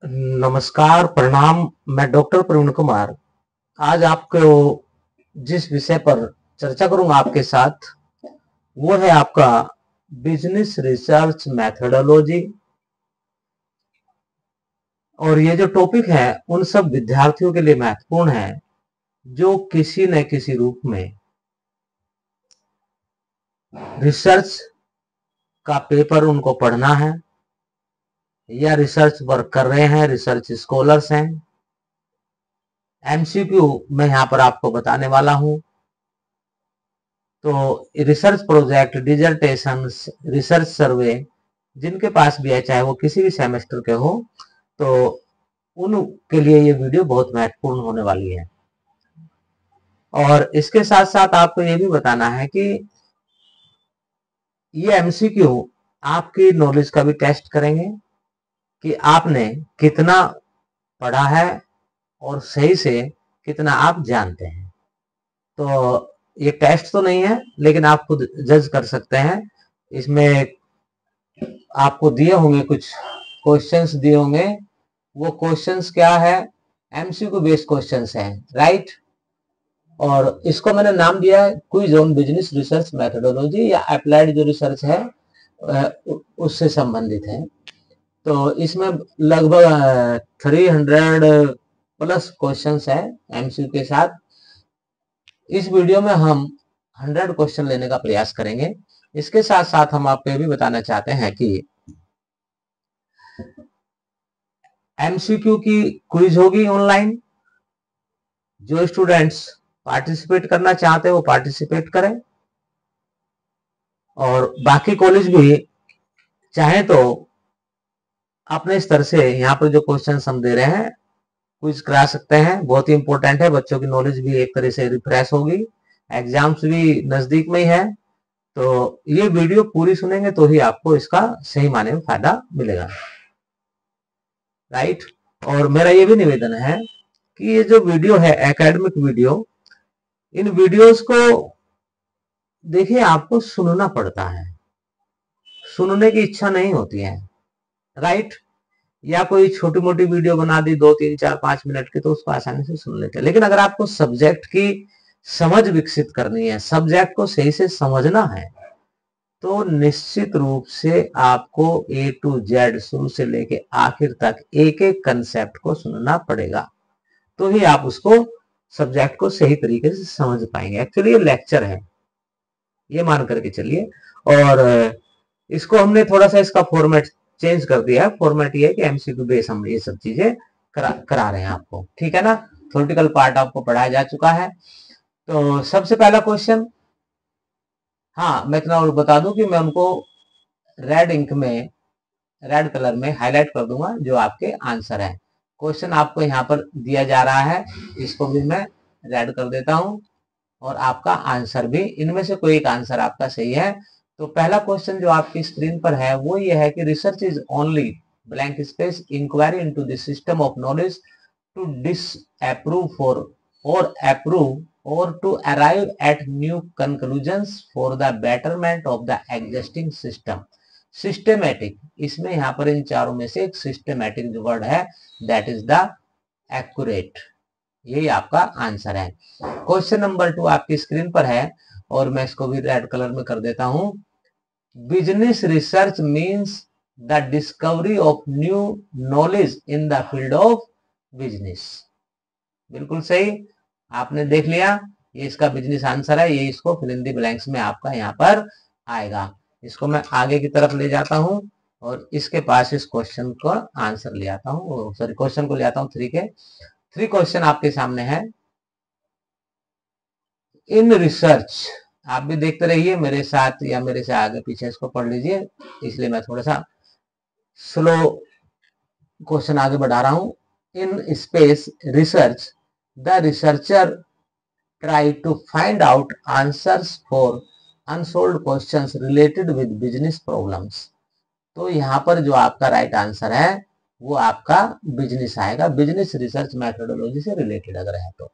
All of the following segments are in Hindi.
नमस्कार, प्रणाम। मैं डॉक्टर प्रवीण कुमार आज आपको जिस विषय पर चर्चा करूंगा आपके साथ वो है आपका बिजनेस रिसर्च मैथडोलॉजी। और ये जो टॉपिक है उन सब विद्यार्थियों के लिए महत्वपूर्ण है जो किसी न किसी रूप में रिसर्च का पेपर उनको पढ़ना है या रिसर्च वर्क कर रहे हैं, रिसर्च स्कॉलर्स हैं। एमसीक्यू मैं यहाँ पर आपको बताने वाला हूँ। तो रिसर्च प्रोजेक्ट, डिजर्टेशन, रिसर्च सर्वे जिनके पास भी है, चाहे वो किसी भी सेमेस्टर के हो, तो उनके लिए ये वीडियो बहुत महत्वपूर्ण होने वाली है। और इसके साथ साथ आपको ये भी बताना है कि ये एमसीक्यू आपकी नॉलेज का भी टेस्ट करेंगे कि आपने कितना पढ़ा है और सही से कितना आप जानते हैं। तो ये टेस्ट तो नहीं है, लेकिन आप खुद जज कर सकते हैं। इसमें आपको दिए होंगे कुछ क्वेश्चंस दिए होंगे। वो क्वेश्चंस क्या है? एमसीक्यू बेस्ड क्वेश्चंस हैं, राइट। और इसको मैंने नाम दिया है quiz on business research methodology, या अप्लाइड जो रिसर्च है उससे संबंधित है। तो इसमें लगभग 300 प्लस क्वेश्चंस है एमसीक्यू के साथ। इस वीडियो में हम 100 क्वेश्चन लेने का प्रयास करेंगे। इसके साथ साथ हम आपको ये भी बताना चाहते हैं कि एमसीक्यू की क्विज होगी ऑनलाइन। जो स्टूडेंट्स पार्टिसिपेट करना चाहते हैं वो पार्टिसिपेट करें, और बाकी कॉलेज भी चाहे तो अपने स्तर से यहाँ पर जो क्वेश्चन हम दे रहे हैं क्विज करा सकते हैं। बहुत ही इंपॉर्टेंट है, बच्चों की नॉलेज भी एक तरह से रिफ्रेश होगी। एग्जाम्स भी नजदीक में ही है, तो ये वीडियो पूरी सुनेंगे तो ही आपको इसका सही माने में फायदा मिलेगा, राइट। और मेरा ये भी निवेदन है कि ये जो वीडियो है एकेडमिक वीडियो, इन वीडियोस को देखिए आपको सुनना पड़ता है, सुनने की इच्छा नहीं होती है, राइट। या कोई छोटी मोटी वीडियो बना दी 2 3 4 5 मिनट की, तो उसको आसानी से सुन लेते हैं। लेकिन अगर आपको सब्जेक्ट की समझ विकसित करनी है, सब्जेक्ट को सही से समझना है, तो निश्चित रूप से आपको ए टू जेड शुरू से लेके आखिर तक एक एक कंसेप्ट को सुनना पड़ेगा, तो ही आप उसको सब्जेक्ट को सही तरीके से समझ पाएंगे। एक्चुअली ये लेक्चर है, ये मान करके चलिए। और इसको हमने थोड़ा सा इसका फॉर्मेट चेंज कर दिया है। फॉर्मेट ये है कि एमसीक्यू बेस हम ये सब चीजें करा रहे हैं आपको, ठीक है ना। थ्योरेटिकल पार्ट आपको पढ़ाया जा चुका है। तो सबसे पहला क्वेश्चन, हाँ मैं इतना और बता दूं कि मैं उनको रेड इंक में, रेड कलर में हाईलाइट कर दूंगा जो आपके आंसर है। क्वेश्चन आपको यहाँ पर दिया जा रहा है, इसको भी मैं रेड कर देता हूं। और आपका आंसर भी, इनमें से कोई एक आंसर आपका सही है। तो पहला क्वेश्चन जो आपकी स्क्रीन पर है वो ये है कि research is only blank space inquiry into the system of knowledge to disapprove for और अप्रूव और to arrive at new conclusions for the betterment of the existing system. Systematic, इसमें यहाँ पर इन चारों में से एक सिस्टमेटिक जो वर्ड है दैट इज द एक्यूरेट, यही आपका आंसर है। क्वेश्चन नंबर 2 आपकी स्क्रीन पर है और मैं इसको भी रेड कलर में कर देता हूं। Business research means the discovery of new knowledge in the field of business. बिल्कुल सही, आपने देख लिया। ये इसका बिजनेस आंसर है, ये इसको फिल इन द ब्लैंक्स में आपका यहाँ पर आएगा। इसको मैं आगे की तरफ ले जाता हूं और इसके पास इस क्वेश्चन का आंसर ले आता हूँ, सॉरी क्वेश्चन को ले आता हूँ 3 के। 3 क्वेश्चन आपके सामने है। इन रिसर्च, आप भी देखते रहिए मेरे साथ या मेरे से आगे पीछे, इसको पढ़ लीजिए, इसलिए मैं थोड़ा सा स्लो क्वेश्चन आगे बढ़ा रहा हूं। In space research the researcher try to find out answers for unsolved questions related with business problems. तो यहाँ पर जो आपका राइट आंसर है वो आपका बिजनेस आएगा, बिजनेस रिसर्च मैथोडोलॉजी से रिलेटेड अगर है तो,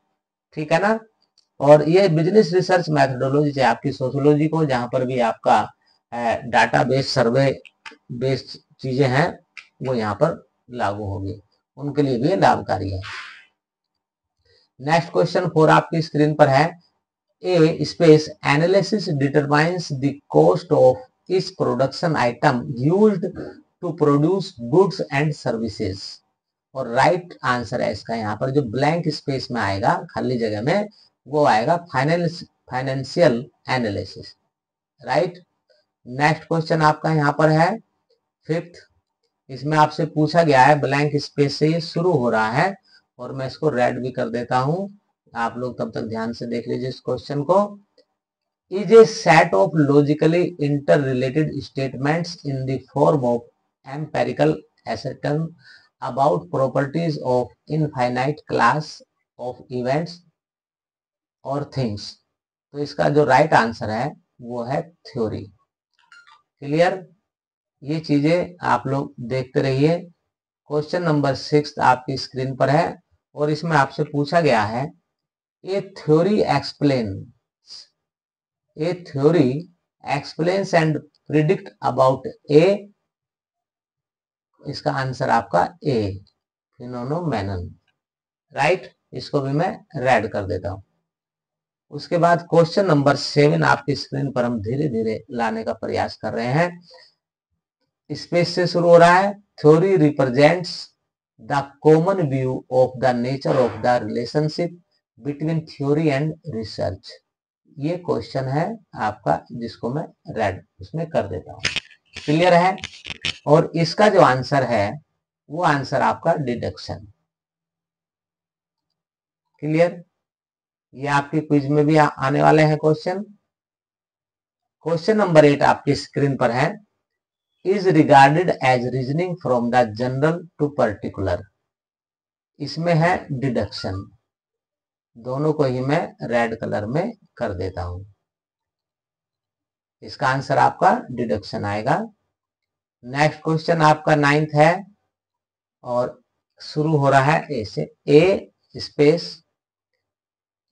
ठीक है ना। और ये बिजनेस रिसर्च मैथडोलॉजी चाहे आपकी सोशियोलॉजी को, जहां पर भी आपका डाटा बेस्ड सर्वे बेस्ड चीजें हैं वो यहाँ पर लागू होगी। उनके लिए भी लाभकारी है। नेक्स्ट क्वेश्चन 4 आपकी स्क्रीन पर है। A space analysis determines the cost of इस production item used to produce goods and services. और राइट आंसर है इसका यहाँ पर जो ब्लैंक स्पेस में आएगा खाली जगह में वो आएगा financial analysis. Right. Next question आपका यहाँ पर है 5th। इसमें आपसे पूछा गया है, ब्लैंक स्पेस से ये शुरू हो रहा है और मैं इसको रेड भी कर देता हूं, आप लोग तब तक ध्यान से देख लीजिए इस क्वेश्चन को। Is a set of logically interrelated statements in the form of empirical assertion about properties of infinite class of events और थिंग्स। तो इसका जो राइट आंसर है वो है थ्योरी। क्लियर। ये चीजें आप लोग देखते रहिए। क्वेश्चन नंबर 6 आपकी स्क्रीन पर है और इसमें आपसे पूछा गया है a theory explains and predict about a. इसका आंसर आपका ए फिनोमेनन। राइट। इसको भी मैं रेड कर देता हूं। उसके बाद क्वेश्चन नंबर 7 आपकी स्क्रीन पर हम धीरे धीरे लाने का प्रयास कर रहे हैं। स्पेस से शुरू हो रहा है। Theory represents the common view of the nature of the relationship between theory and research. ये क्वेश्चन है आपका जिसको मैं रेड उसमें कर देता हूं। क्लियर है। और इसका जो आंसर है वो आंसर आपका डिडक्शन। क्लियर। ये आपकी क्विज में भी आने वाले हैं क्वेश्चन। क्वेश्चन नंबर 8 आपकी स्क्रीन पर है। Is regarded as reasoning from the general to particular. इसमें है डिडक्शन। दोनों को ही मैं रेड कलर में कर देता हूं। इसका आंसर आपका डिडक्शन आएगा। नेक्स्ट क्वेश्चन आपका 9th है और शुरू हो रहा है ए से। A space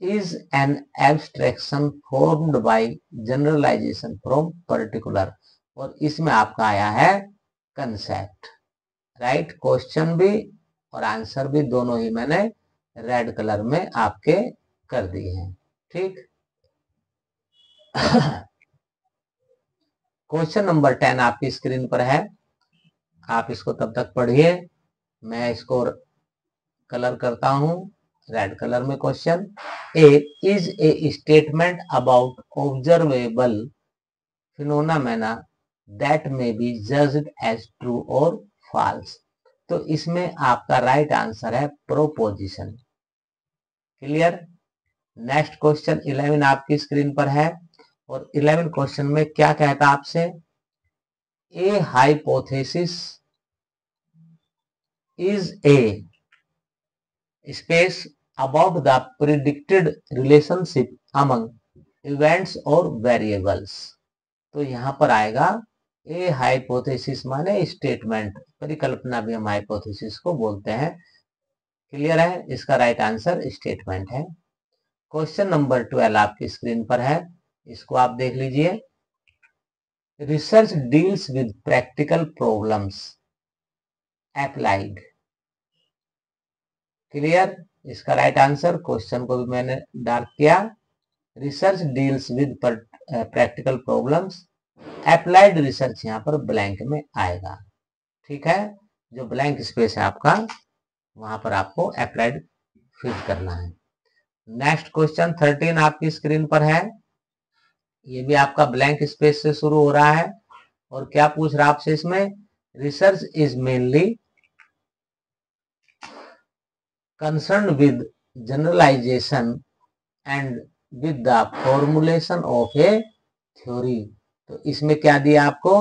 is an abstraction formed by generalization from particular. और इसमें आपका आया है कंसेप्ट। राइट। क्वेश्चन भी और आंसर भी दोनों ही मैंने रेड कलर में आपके कर दिए हैं। ठीक। क्वेश्चन नंबर 10 आपकी स्क्रीन पर है। आप इसको तब तक पढ़िए, मैं इसको कलर करता हूं रेड कलर में। Question A is a statement about observable phenomena that में बी जज्ड एज ट्रू और फॉल्स। तो इसमें आपका राइट आंसर है प्रोपोजिशन। क्लियर। नेक्स्ट क्वेश्चन 11 आपकी स्क्रीन पर है और 11 क्वेश्चन में क्या कहता आपसे, ए hypothesis is a space about the predicted relationship among events और वेरिएबल्स। तो यहां पर आएगा ए हाइपोथेसिस माने स्टेटमेंट, परिकल्पना भी हम हाइपोथेसिस को बोलते हैं। क्लियर है। इसका राइट आंसर स्टेटमेंट है। क्वेश्चन नंबर 12 आपकी स्क्रीन पर है, इसको आप देख लीजिए। Research deals with practical problems applied. Clear. इसका राइट आंसर, क्वेश्चन को भी मैंने डार्क किया, research deals with practical problems applied research यहां पर ब्लैंक में आएगा। ठीक है। जो ब्लैंक स्पेस है आपका वहां पर आपको अप्लाइड फिल करना है। नेक्स्ट क्वेश्चन 13 आपकी स्क्रीन पर है। ये भी आपका ब्लैंक स्पेस से शुरू हो रहा है और क्या पूछ रहा है आपसे इसमें, research is mainly concern with generalisation and with the formulation of a theory. तो इसमें क्या दिया आपको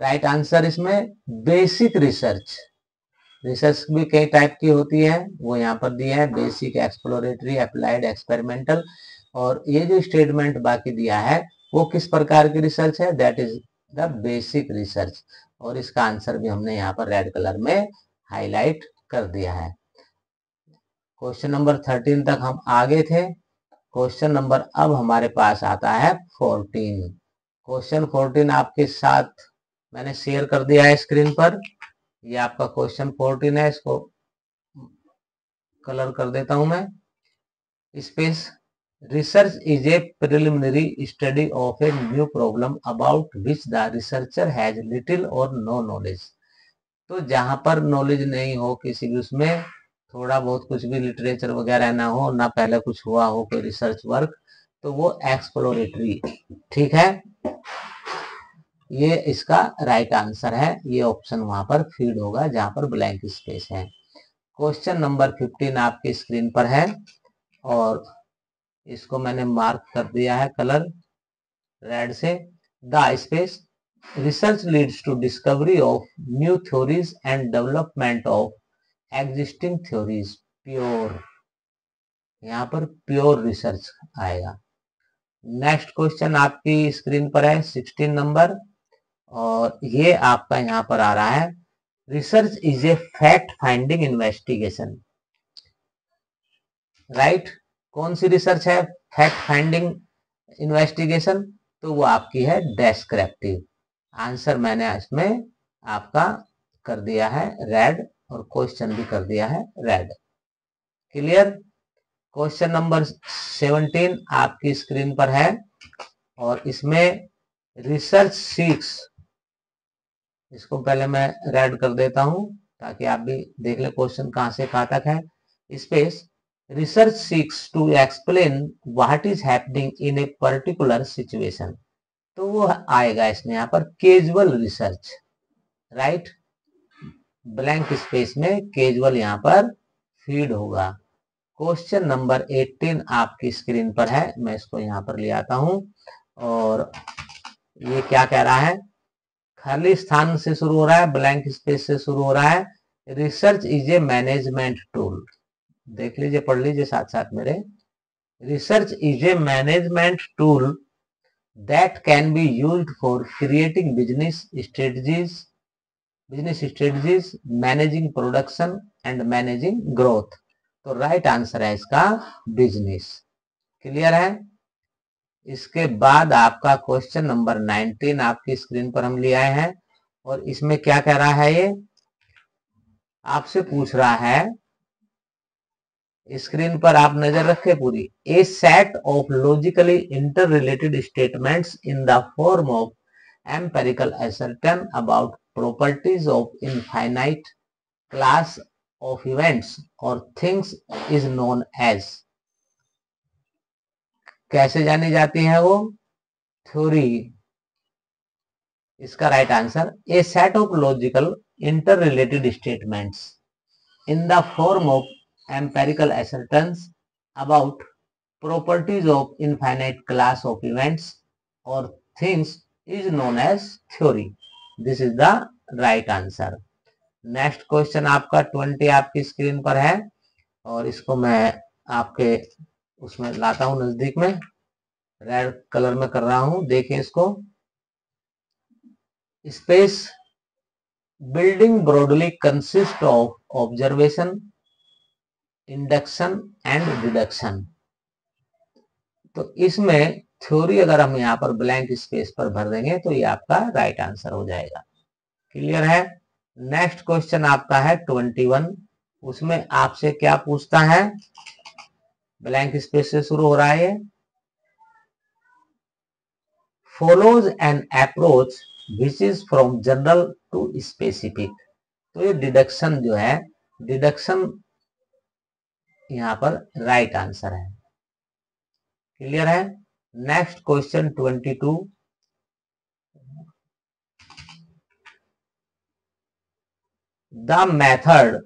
राइट आंसर, इसमें बेसिक रिसर्च। रिसर्च भी कई टाइप की होती है वो यहाँ पर दिया है, बेसिक, एक्सप्लोरेटरी, अप्लाइड, एक्सपेरिमेंटल। और ये जो स्टेटमेंट बाकी दिया है वो किस प्रकार की रिसर्च है, that is the basic research. और इसका आंसर भी हमने यहाँ पर रेड कलर में हाईलाइट कर दिया है। क्वेश्चन नंबर 13 तक हम आगे थे। क्वेश्चन नंबर अब हमारे पास आता है 14। क्वेश्चन 14 आपके साथ मैंने शेयर कर दिया है स्क्रीन पर। ये आपका क्वेश्चन 14 है, इसको कलर कर देता हूं मैं। Space, research is a preliminary study of a new problem about which the researcher has little और नो नॉलेज। तो जहां पर नॉलेज नहीं हो किसी भी उसमें, थोड़ा बहुत कुछ भी लिटरेचर वगैरह ना हो, ना पहले कुछ हुआ हो कोई रिसर्च वर्क, तो वो एक्सप्लोरेटरी, ठीक है। ये इसका राइट आंसर है, ये ऑप्शन वहां पर फीड होगा जहां पर ब्लैंक स्पेस है। क्वेश्चन नंबर 15 आपकी स्क्रीन पर है और इसको मैंने मार्क कर दिया है कलर रेड से। The space, research leads to discovery of new theories and development of existing theories. Pure, यहाँ पर प्योर रिसर्च आएगा। नेक्स्ट क्वेश्चन आपकी स्क्रीन पर है 16 नंबर और ये आपका यहाँ पर आ रहा है, research is a fact finding investigation. Right, कौन सी रिसर्च है फैक्ट फाइंडिंग इन्वेस्टिगेशन? तो वो आपकी है डेस्क्रिप्टिव। आंसर मैंने इसमें आपका कर दिया है रेड और क्वेश्चन भी कर दिया है रेड। क्लियर। क्वेश्चन नंबर 17 आपकी स्क्रीन पर है और इसमें रिसर्च सीक्स, इसको पहले मैं रेड कर देता हूं ताकि आप भी देख ले क्वेश्चन कहां से कहां तक है। Space, research seeks to explain what is happening in a particular situation. तो वो आएगा इसमें यहाँ पर casual research. Right, blank space में कैजुअल यहाँ पर फीड होगा। क्वेश्चन नंबर 18 आपकी स्क्रीन पर है, मैं इसको यहाँ पर ले आता हूं और ये क्या कह रहा है, खाली स्थान से शुरू हो रहा है, ब्लैंक स्पेस से शुरू हो रहा है। Research is A management tool. देख लीजिए, पढ़ लीजिए साथ साथ मेरे। Research is A management tool that can be used for creating business strategies, managing production and managing growth. तो राइट आंसर है इसका बिजनेस। क्लियर है। इसके बाद आपका क्वेश्चन नंबर 19 आपकी स्क्रीन पर हम ले आए हैं और इसमें क्या कह रहा है, ये आपसे पूछ रहा है, स्क्रीन पर आप नजर रखें पूरी। A set of logically interrelated statements in the form of empirical assertion about properties of infinite class of events और थिंग्स इज नोन एज। कैसे जानी जाती है वो थ्योरी? इसका right answer, a set of logical interrelated statements in the form of empirical assertions about properties of infinite class of events or things is known as theory. This is the right answer. Next question आपका 20 आपकी स्क्रीन पर है और इसको मैं आपके उसमें लाता हूं नजदीक में, रेड कलर में कर रहा हूं, देखिए इसको। Space, building broadly consist of observation, induction and deduction. तो इसमें थ्योरी अगर हम यहाँ पर ब्लैंक स्पेस पर भर देंगे तो ये आपका राइट आंसर हो जाएगा। क्लियर है। नेक्स्ट क्वेश्चन आपका है 21, उसमें आपसे क्या पूछता है, ब्लैंक स्पेस से शुरू हो रहा है ये। Follows an approach which is from general to specific. तो ये डिडक्शन जो है, डिडक्शन यहाँ पर राइट आंसर है। क्लियर है। Next question 22, the method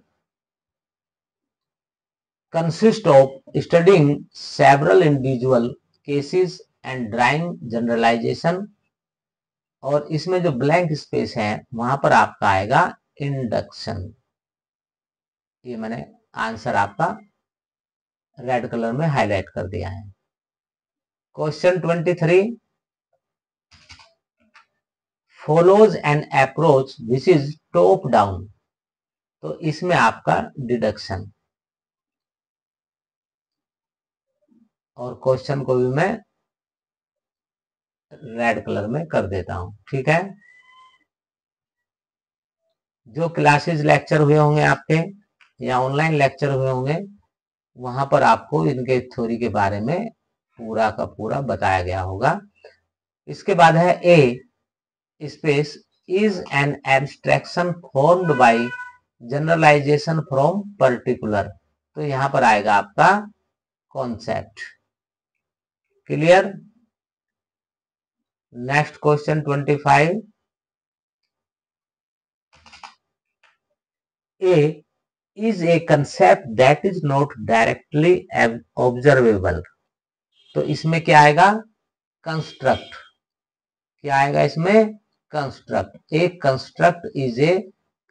consist of studying several individual cases and drawing generalisation. और इसमें जो ब्लैंक स्पेस है वहां पर आपका आएगा इंडक्शन। ये मैंने आंसर आपका रेड कलर में हाईलाइट कर दिया है। Question 23, follows an approach which is top down. तो इसमें आपका डिडक्शन, और क्वेश्चन को भी मैं रेड कलर में कर देता हूं, ठीक है। जो क्लासेस लेक्चर हुए होंगे आपके या ऑनलाइन लेक्चर हुए होंगे वहां पर आपको इनके थ्योरी के बारे में पूरा का पूरा बताया गया होगा। इसके बाद है a, space is an abstraction formed by generalization from particular. तो यहां पर आएगा आपका concept. Clear. Next question 25, a is a concept that is not directly observable. तो इसमें क्या आएगा, कंस्ट्रक्ट। क्या आएगा इसमें, construct. A construct is a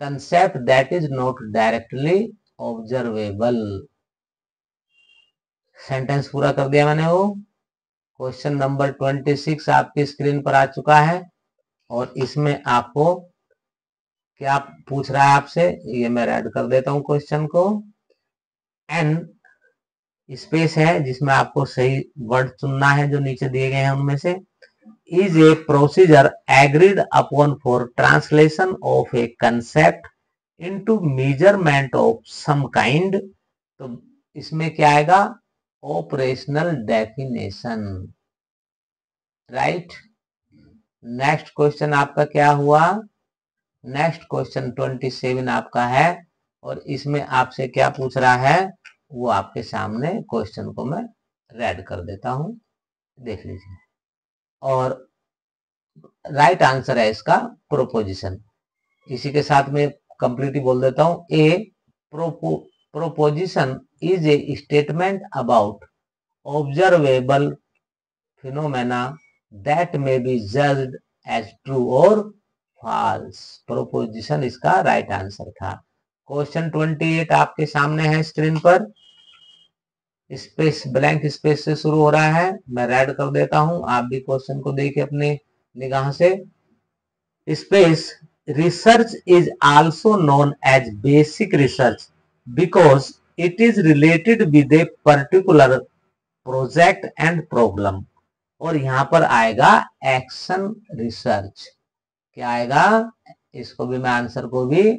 concept that is not directly observable. Sentence पूरा कर दिया मैंने वो। क्वेश्चन नंबर 26 आपकी स्क्रीन पर आ चुका है और इसमें आपको क्या पूछ रहा है आपसे, ये मैं ऐड कर देता हूं क्वेश्चन को। एन स्पेस है जिसमें आपको सही वर्ड चुनना है जो नीचे दिए गए हैं उनमें से। Is a procedure agreed upon for translation of a concept into measurement of some kind. तो इसमें क्या आएगा, operational definition. Right. Next question आपका क्या हुआ, नेक्स्ट क्वेश्चन 27 आपका है और इसमें आपसे क्या पूछ रहा है वो आपके सामने क्वेश्चन को मैं रेड कर देता हूं, देख लीजिए। और राइट आंसर है इसका प्रोपोजिशन। इसी के साथ में कंप्लीटली बोल देता हूं। A proposition is a statement about observable phenomena that may be judged as true और फॉल्स। प्रोपोजिशन इसका राइट आंसर था। क्वेश्चन 28 आपके सामने है स्क्रीन पर। स्पेस ब्लैंक स्पेस से शुरू हो रहा है, मैं रेड कर देता हूं, आप भी क्वेश्चन को देखिए अपनी निगाह से। Space research is also known as basic research because it is related with a particular project and problem. और यहां पर आएगा एक्शन रिसर्च। क्या आएगा, इसको भी मैं आंसर को भी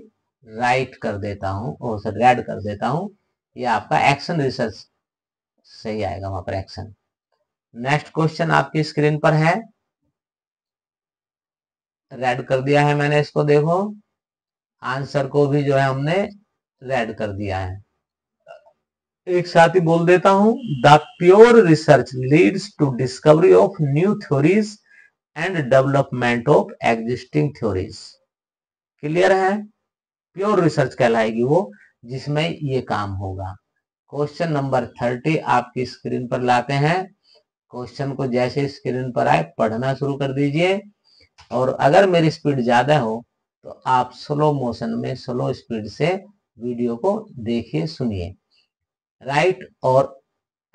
राइट कर देता हूं और रेड कर देता हूं, ये आपका एक्शन रिसर्च सही आएगा वहां पर एक्शन। नेक्स्ट क्वेश्चन आपकी स्क्रीन पर है, रेड कर दिया है मैंने इसको, देखो आंसर को भी जो है हमने रेड कर दिया है। एक साथ ही बोल देता हूं, the pure research leads to discovery of new theories and development of existing theories. Clear है। प्योर रिसर्च कहलाएगी वो जिसमें ये काम होगा। क्वेश्चन नंबर 30 आपकी स्क्रीन पर लाते हैं। क्वेश्चन को जैसे स्क्रीन पर आए पढ़ना शुरू कर दीजिए और अगर मेरी स्पीड ज्यादा हो तो आप स्लो मोशन में स्लो स्पीड से वीडियो को देखिए सुनिए। राइट और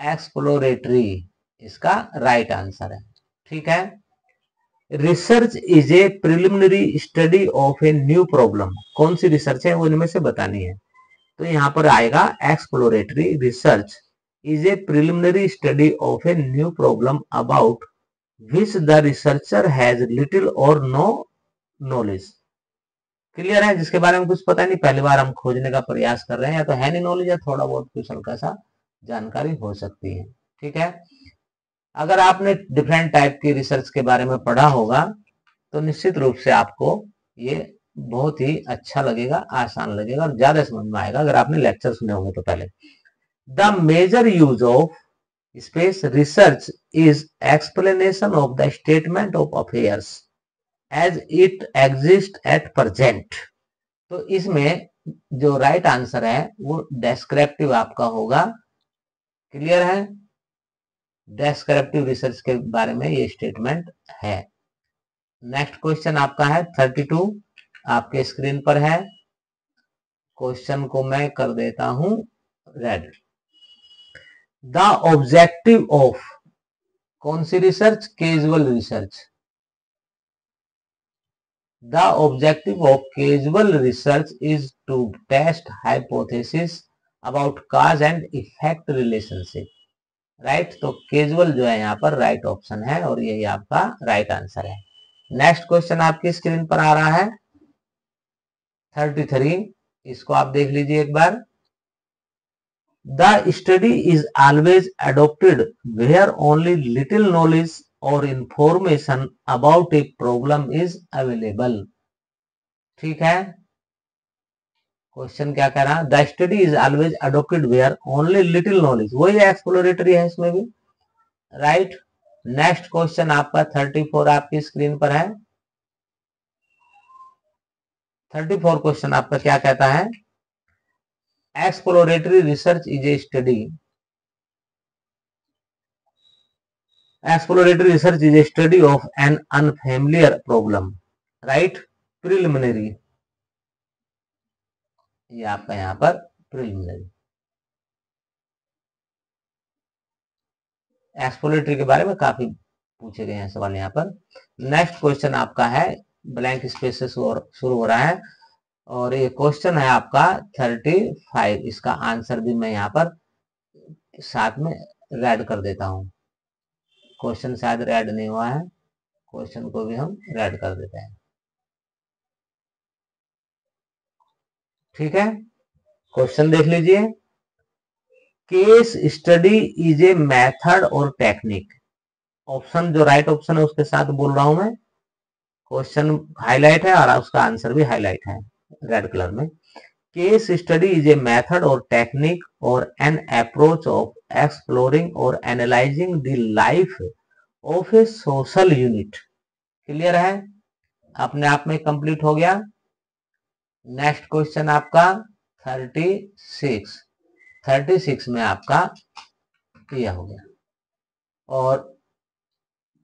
एक्सप्लोरेटरी इसका राइट आंसर है। ठीक है। Research is a preliminary study of a new problem. कौन सी रिसर्च है वो इनमें से बतानी है। तो यहां पर आएगा exploratory research is a preliminary study of a new problem about which the researcher has little और नो नॉलेज। क्लियर है, जिसके बारे में कुछ पता नहीं, पहली बार हम खोजने का प्रयास कर रहे हैं, या तो है नहीं नॉलेज या थोड़ा बहुत कुछ हल्का सा जानकारी हो सकती है। ठीक है। अगर आपने डिफरेंट टाइप की रिसर्च के बारे में पढ़ा होगा तो निश्चित रूप से आपको ये बहुत ही अच्छा लगेगा, आसान लगेगा और ज्यादा समझ में आएगा अगर आपने लेक्चर सुने होंगे तो पहले। The major use of space research is explanation of the statement of affairs as it exist at present. तो इसमें जो राइट आंसर है वो डेस्क्रिप्टिव आपका होगा। क्लियर है। डेस्क्रिप्टिव रिसर्च के बारे में ये स्टेटमेंट है। नेक्स्ट क्वेश्चन आपका है 32 आपके स्क्रीन पर है। क्वेश्चन को मैं कर देता हूं रेड। द ऑब्जेक्टिव ऑफ कौन सी research, casual research. The objective of casual research is to test hypothesis about cause and effect relationship. Right. तो कैजुअल जो है यहाँ पर राइट ऑप्शन है और यही आपका राइट आंसर है। नेक्स्ट क्वेश्चन आपकी स्क्रीन पर आ रहा है 33, इसको आप देख लीजिए एक बार। The study is always adopted where only little knowledge or information about a problem is available। ठीक है, क्वेश्चन क्या कह रहा है, the study is always adopted where only little knowledge, वही एक्सप्लोरेटरी है इसमें भी, राइट। नेक्स्ट क्वेश्चन आपका 34 आपकी स्क्रीन पर है। 34 क्वेश्चन आपका क्या कहता है, exploratory research is a study, exploratory research is a study of an unfamiliar problem, right. Preliminary, ये आपका यहां पर प्रिलिमिनरी, एक्सप्लोरेटरी के बारे में काफी पूछे गए हैं सवाल यहाँ पर। नेक्स्ट क्वेश्चन आपका है, ब्लैंक स्पेस से शुरू हो रहा है और ये क्वेश्चन है आपका 35, इसका आंसर भी मैं यहाँ पर साथ में रेड कर देता हूं, क्वेश्चन शायद रेड नहीं हुआ है, क्वेश्चन को भी हम रेड कर देते हैं, ठीक है। क्वेश्चन देख लीजिए, case study is a method और टेक्निक, ऑप्शन जो राइट ऑप्शन है उसके साथ बोल रहा हूं मैं, क्वेश्चन हाईलाइट है और उसका आंसर भी हाईलाइट है रेड कलर में। Case study is a method और टेक्निक और एन अप्रोच ऑफ एक्सप्लोरिंग और analysing the life of A social unit, clear है, अपने आप में कंप्लीट हो गया। नेक्स्ट क्वेश्चन आपका 36 में आपका यह हो गया और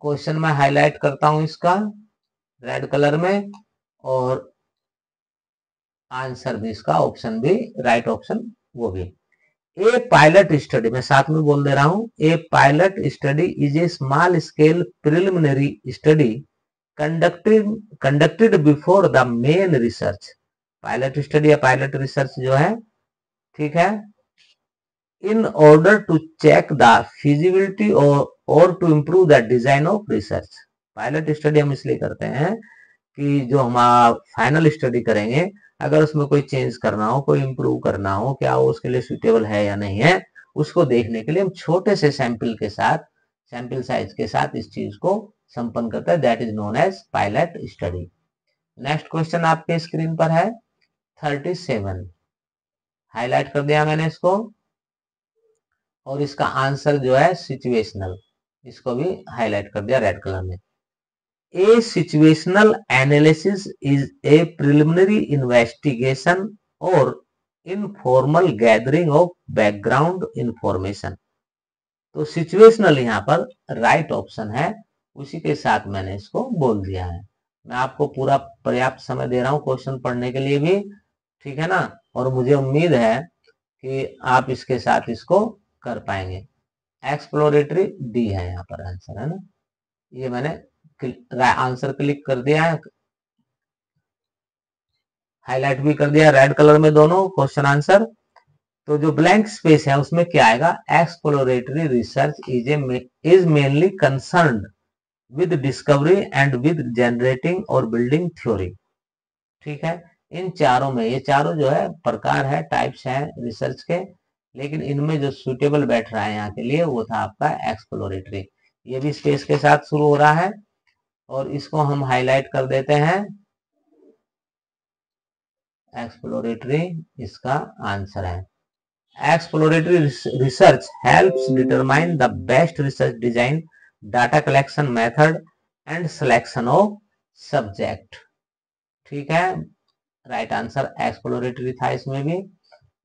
क्वेश्चन मैं हाईलाइट करता हूं इसका रेड कलर में और आंसर भी इसका ऑप्शन भी राइट ऑप्शन वो भी। ए पायलट स्टडी, मैं साथ में बोल दे रहा हूं, a pilot study is a small scale preliminary study conducted before the main research, pilot study या पायलट रिसर्च जो है, ठीक है, in order to check the feasibility और to improve the design of research. Pilot study हम इसलिए करते हैं कि जो हम फाइनल स्टडी करेंगे अगर उसमें कोई चेंज करना हो, कोई इंप्रूव करना हो, क्या वो उसके लिए सुटेबल है या नहीं है, उसको देखने के लिए हम छोटे से सैंपल के साथ, सैंपल साइज के साथ इस चीज को संपन्न करता है, that is known as pilot study. Next question आपके स्क्रीन पर है 37, हाईलाइट कर दिया मैंने इसको और इसका आंसर जो है सिचुएशनल, इसको भी हाईलाइट कर दिया रेड कलर में। A situational analysis is a preliminary investigation or informal gathering of background information। तो सिचुएशनल यहाँ पर राइट ऑप्शन है, उसी के साथ मैंने इसको बोल दिया है। मैं आपको पूरा पर्याप्त समय दे रहा हूँ क्वेश्चन पढ़ने के लिए भी, ठीक है ना, और मुझे उम्मीद है कि आप इसके साथ इसको कर पाएंगे। एक्सप्लोरेटरी डी है यहाँ पर आंसर, है ना, ये मैंने आंसर क्लिक कर दिया है, हाईलाइट भी कर दिया रेड कलर में दोनों क्वेश्चन आंसर। तो जो ब्लैंक स्पेस है उसमें क्या आएगा, exploratory research is mainly concerned with discovery and with generating और बिल्डिंग थ्योरी, ठीक है। इन चारों में, ये चारों जो है प्रकार है, टाइप्स हैं रिसर्च के, लेकिन इनमें जो सुटेबल बैठ रहा है यहाँ के लिए वो था आपका एक्सप्लोरेटरी। ये भी स्पेस के साथ शुरू हो रहा है और इसको हम हाईलाइट कर देते हैं, एक्सप्लोरेटरी इसका आंसर है। Exploratory research helps determine the best research design, data collection method and selection of subject, ठीक है, राइट आंसर एक्सप्लोरेटरी था इसमें भी।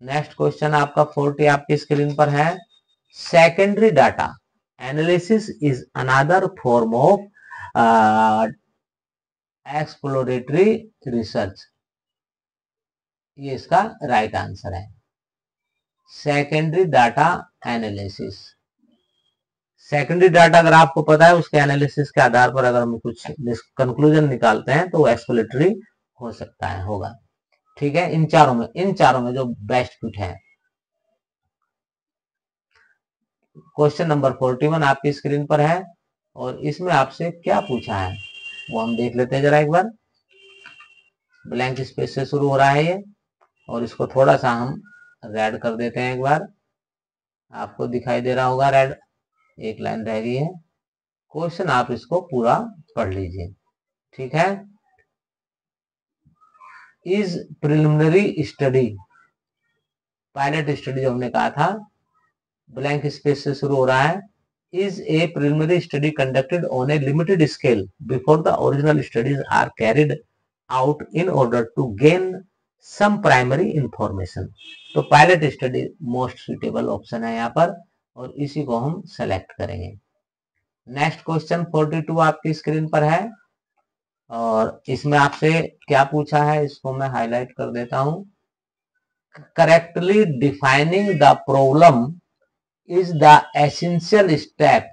नेक्स्ट क्वेश्चन आपका 40 आपकी स्क्रीन पर है, secondary data analysis is another form of exploratory research, ये इसका राइट आंसर है, secondary data analysis. Secondary data अगर आपको पता है उसके एनालिसिस के आधार पर अगर हम कुछ कंक्लूजन निकालते हैं तो वो एक्सप्लोरेटरी हो सकता है, होगा, ठीक है। इन चारों में जो बेस्ट फिट है। क्वेश्चन नंबर 41 आपकी स्क्रीन पर है और इसमें आपसे क्या पूछा है वो हम देख लेते हैं जरा एक बार। ब्लैंक स्पेस से शुरू हो रहा है ये और इसको थोड़ा सा हम रेड कर देते हैं एक बार, आपको दिखाई दे रहा होगा रेड, एक लाइन रह गई है। क्वेश्चन आप इसको पूरा पढ़ लीजिए, ठीक है। Is preliminary study, pilot study जो हमने कहा था, ब्लैंक स्पेस से शुरू हो रहा है। Is a preliminary study conducted on a limited scale before the original studies are carried out in order to gain some primary information. तो pilot study most suitable option है यहाँ पर, और इसी को हम सेलेक्ट करेंगे। नेक्स्ट क्वेश्चन 42 आपकी स्क्रीन पर है, और इसमें आपसे क्या पूछा है इसको मैं हाईलाइट कर देता हूं। Correctly defining the problem is the essential step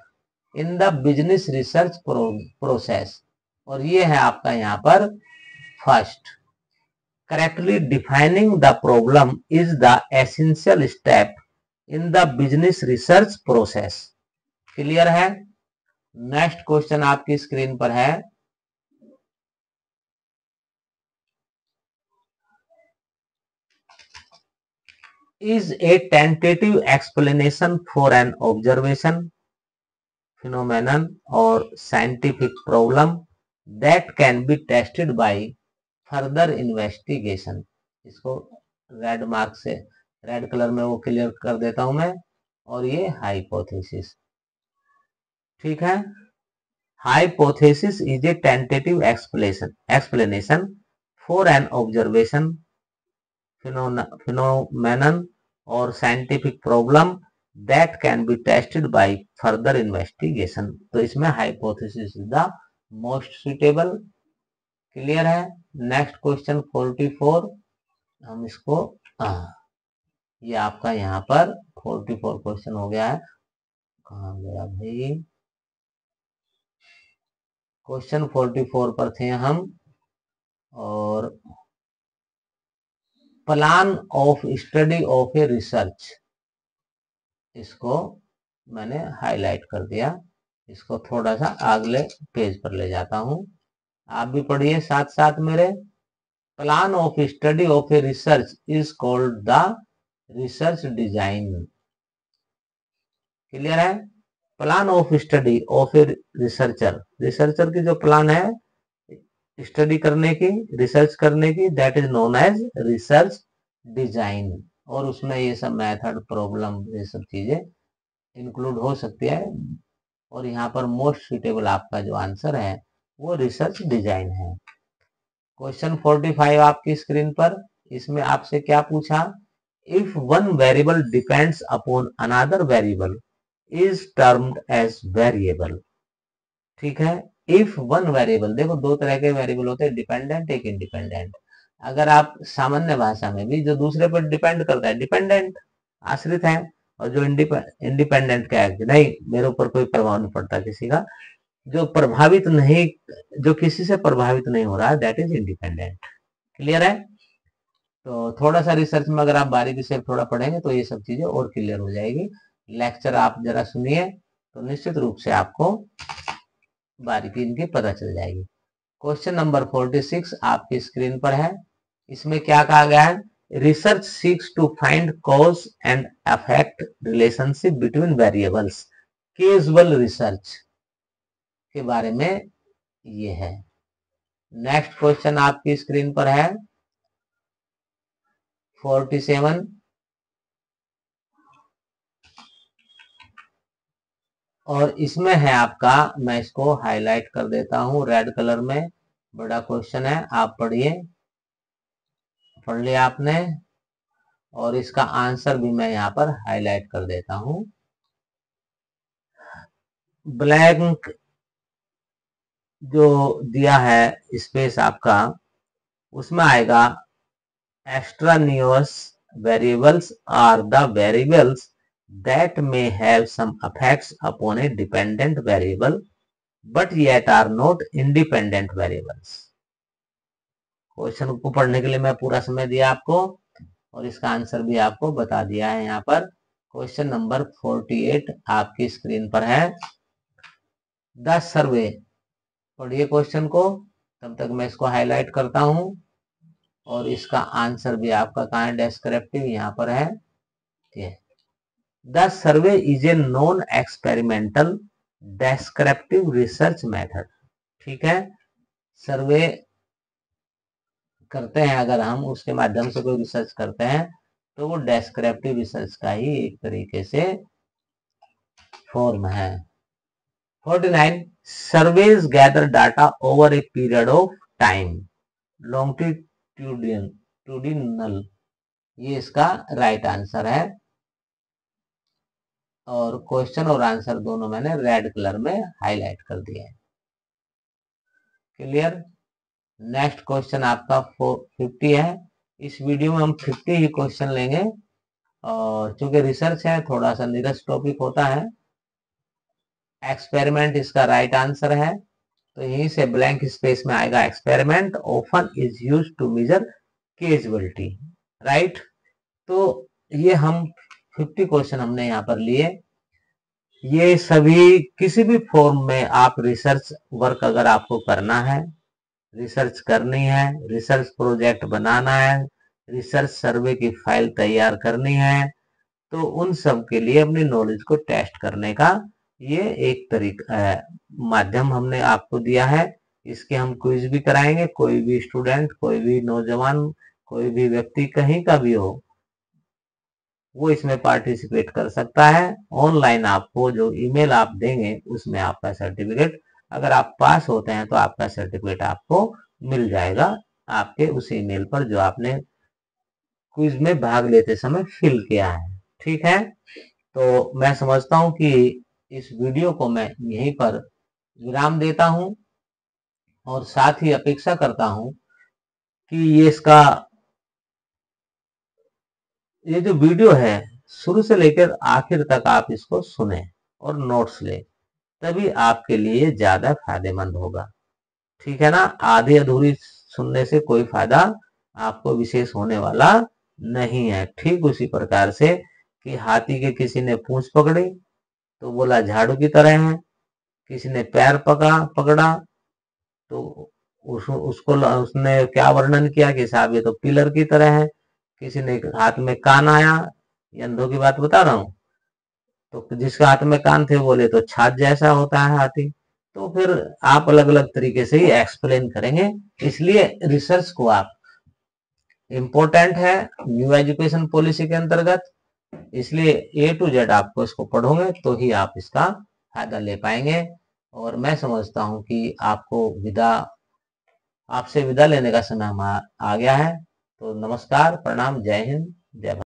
in the business research process, और ये है आपका यहाँ पर first. Correctly defining the problem is the essential step in the business research process. Clear है। नेक्स्ट क्वेश्चन आपकी स्क्रीन पर है, is a tentative explanation for an observation, phenomenon or scientific problem that can be tested by further investigation। इसको रेड मार्क से, रेड कलर में वो क्लियर कर देता हूं मैं, और ये हाइपोथेसिस, ठीक है। Hypothesis is a tentative explanation for an observation, phenomenon or scientific problem that can be tested by further investigation। तो इसमें hypothesis is the most suitable. Clear है। नेक्स्ट क्वेश्चन 44, हम इसको ये आपका यहाँ पर 44 क्वेश्चन हो गया है। कहाँ गया भाई, क्वेश्चन 44 पर थे हम, और plan of study of a research, इसको मैंने हाईलाइट कर दिया। इसको थोड़ा सा अगले पेज पर ले जाता हूं, आप भी पढ़िए साथ साथ मेरे। Plan of study of a research is called the research design. Clear है। Plan of study of a researcher, researcher की जो प्लान है स्टडी करने की, रिसर्च करने की, that is known as research design. और उसमें ये सब मेथड, प्रॉब्लम, ये सब चीजें इंक्लूड हो सकती है, और यहाँ पर मोस्ट सुटेबल आपका जो आंसर है वो रिसर्च डिजाइन है। क्वेश्चन 45 आपकी स्क्रीन पर, इसमें आपसे क्या पूछा, if one variable depends upon another variable is termed as variable. ठीक है। इफ वन वेरिएबल, देखो दो तरह के वेरिएबल होते हैं, डिपेंडेंट, एक इंडिपेंडेंट। अगर आप सामान्य भाषा में भी, जो दूसरे पर डिपेंड करता है डिपेंडेंट, आश्रित है, और जो इंडिपेंडेंट क्या है, नहीं मेरे ऊपर कोई प्रभाव नहीं पड़ता किसी का, जो प्रभावित नहीं, जो किसी से प्रभावित नहीं हो रहा है, दैट इज इंडिपेंडेंट। क्लियर है। तो थोड़ा सा रिसर्च में अगर आप बारीकी से थोड़ा पढ़ेंगे तो ये सब चीजें और क्लियर हो जाएगी। लेक्चर आप जरा सुनिए तो निश्चित रूप से आपको बारीकी इनकी पता चल जाएगी। क्वेश्चन नंबर 46 आपकी स्क्रीन पर है। इसमें क्या कहा गया है, research seeks to find cause and affect relationship between variables. Casual research के बारे में ये है। नेक्स्ट क्वेश्चन आपकी स्क्रीन पर है 47, और इसमें है आपका, मैं इसको हाईलाइट कर देता हूं रेड कलर में, बड़ा क्वेश्चन है, आप पढ़िए। पढ़ लिया आपने, और इसका आंसर भी मैं यहाँ पर हाईलाइट कर देता हूं। ब्लैंक जो दिया है स्पेस आपका, उसमें आएगा extraneous variables are the variables that may have some effects upon a dependent variable but yet are not independent variables। Question को पढ़ने के लिए मैं पूरा समय दिया आपको, और इसका आंसर भी आपको बता दिया है यहाँ पर। क्वेश्चन नंबर 48 आपकी स्क्रीन पर है। द सर्वे, पढ़िए क्वेश्चन को, तब तक मैं इसको हाईलाइट करता हूं, और इसका आंसर भी आपका कहाँ है, डेस्क्रिप्टिव यहाँ पर है। The survey is a non experimental descriptive research method. ठीक है, सर्वे करते हैं अगर हम उसके माध्यम से कोई रिसर्च करते हैं तो वो डेस्क्रिप्टिव रिसर्च का ही एक तरीके से फॉर्म है। 49 surveys gather data over a period of time longitudinal, ये इसका राइट आंसर है। और क्वेश्चन और आंसर दोनों मैंने रेड कलर में हाईलाइट कर दिए हैं। क्लियर। नेक्स्ट क्वेश्चन आपका 50 है। इस वीडियो में हम 50 ही क्वेश्चन लेंगे और चूंकि रिसर्च है थोड़ा सा नीरस टॉपिक होता है। एक्सपेरिमेंट इसका राइट आंसर है, तो यहीं से ब्लैंक स्पेस में आएगा experiment often is used to measure causality. Right, तो ये हम 50 क्वेश्चन हमने यहाँ पर लिए। ये सभी किसी भी फॉर्म में आप रिसर्च वर्क अगर आपको करना है, रिसर्च करनी है, रिसर्च प्रोजेक्ट बनाना है, रिसर्च सर्वे की फाइल तैयार करनी है, तो उन सब के लिए अपनी नॉलेज को टेस्ट करने का ये एक तरीका माध्यम हमने आपको दिया है। इसके हम क्विज भी कराएंगे। कोई भी स्टूडेंट, कोई भी नौजवान, कोई भी व्यक्ति कहीं का भी हो वो इसमें पार्टिसिपेट कर सकता है। ऑनलाइन आपको जो ईमेल आप देंगे उसमें आपका सर्टिफिकेट, अगर आप पास होते हैं तो आपका सर्टिफिकेट आपको मिल जाएगा आपके उस ईमेल पर जो आपने क्विज में भाग लेते समय फिल किया है। ठीक है, तो मैं समझता हूं कि इस वीडियो को मैं यहीं पर विराम देता हूं और साथ ही अपेक्षा करता हूं कि ये जो वीडियो है शुरू से लेकर आखिर तक आप इसको सुने और नोट्स ले, तभी आपके लिए ज्यादा फायदेमंद होगा। ठीक है ना, आधी अधूरी सुनने से कोई फायदा आपको विशेष होने वाला नहीं है। ठीक उसी प्रकार से कि हाथी के किसी ने पूंछ पकड़ी तो बोला झाड़ू की तरह है, किसी ने पैर पकड़ा तो उसने क्या वर्णन किया कि साहब ये तो पिलर की तरह है। किसी ने हाथ में कान आया, ये अंधों की बात बता रहा हूं, तो जिसके हाथ में कान थे बोले तो छाछ जैसा होता है हाथी। तो फिर आप अलग अलग तरीके से ही एक्सप्लेन करेंगे। इसलिए रिसर्च को आप इम्पोर्टेंट है न्यू एजुकेशन पॉलिसी के अंतर्गत, इसलिए ए टू जेड आपको इसको पढ़ोगे तो ही आप इसका फायदा ले पाएंगे। और मैं समझता हूं कि आपसे विदा लेने का समय आ गया है। तो नमस्कार, प्रणाम, जय हिंद, जय भारत।